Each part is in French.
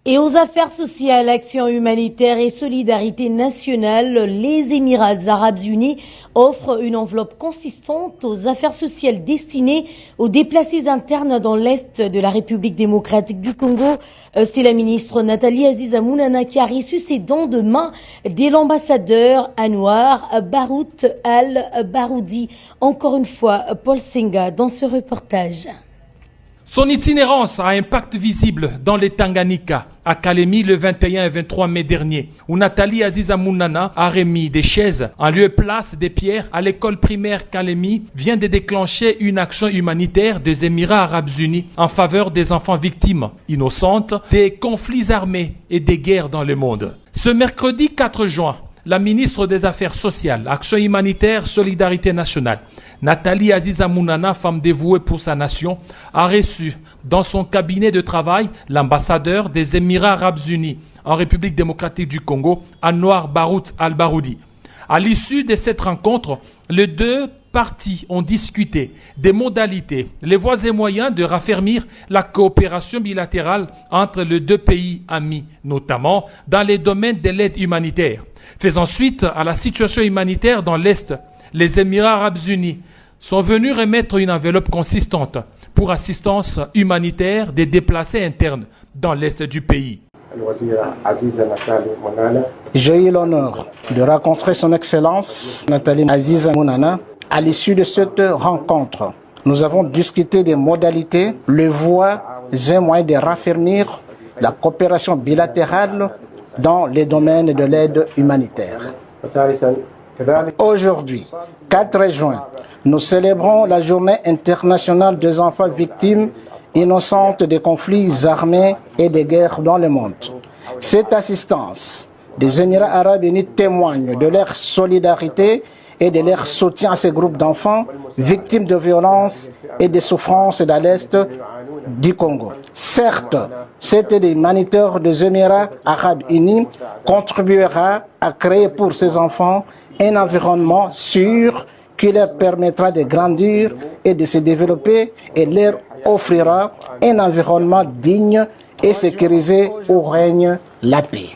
Et aux affaires sociales, action humanitaire et solidarité nationale, les Émirats arabes unis offrent une enveloppe consistante aux affaires sociales destinées aux déplacés internes dans l'Est de la République démocratique du Congo. C'est la ministre Nathalie Aziza Mounana qui a reçu ces dons de main de l'ambassadeur Anouar Barout al-Baroudi. Encore une fois, Paul Senga dans ce reportage. Son itinérance a un impact visible dans les Tanganyika, à Kalemi le 21 et 23 mai dernier, où Nathalie Aziza Mounana a remis des chaises en lieu et place des pierres à l'école primaire Kalemi, vient de déclencher une action humanitaire des Émirats arabes unis en faveur des enfants victimes innocentes des conflits armés et des guerres dans le monde. Ce mercredi 4 juin, la ministre des Affaires sociales, Action humanitaire, Solidarité nationale, Nathalie Aziza Mounana, femme dévouée pour sa nation, a reçu dans son cabinet de travail l'ambassadeur des Émirats arabes unis en République démocratique du Congo, Anouar Barout al-Baroudi. À l'issue de cette rencontre, les deux parties ont discuté des modalités, les voies et moyens de raffermir la coopération bilatérale entre les deux pays amis, notamment dans les domaines de l'aide humanitaire. Faisant suite à la situation humanitaire dans l'Est, les Émirats arabes unis sont venus remettre une enveloppe consistante pour assistance humanitaire des déplacés internes dans l'Est du pays. J'ai eu l'honneur de rencontrer son Excellence Nathalie Aziza Mounana. À l'issue de cette rencontre, nous avons discuté des modalités, les voies et moyens de raffermir la coopération bilatérale dans les domaines de l'aide humanitaire. Aujourd'hui, 4 juin, nous célébrons la journée internationale des enfants victimes innocentes des conflits armés et des guerres dans le monde. Cette assistance des Émirats arabes unis témoigne de leur solidarité et de leur soutien à ces groupes d'enfants victimes de violences et de souffrances dans l'Est du Congo. Certes, cette aide humanitaire des Émirats arabes unis contribuera à créer pour ces enfants un environnement sûr qui leur permettra de grandir et de se développer et leur offrira un environnement digne et sécurisé où règne la paix.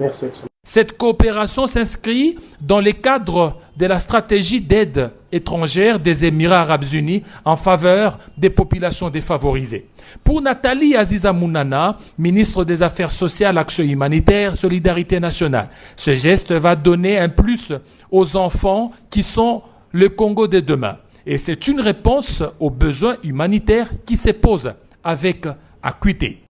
Merci. Cette coopération s'inscrit dans le cadre de la stratégie d'aide étrangère des Émirats arabes unis en faveur des populations défavorisées. Pour Nathalie Aziza Mounana, ministre des Affaires sociales, Action humanitaire, Solidarité nationale, ce geste va donner un plus aux enfants qui sont le Congo de demain. Et c'est une réponse aux besoins humanitaires qui se posent avec acuité.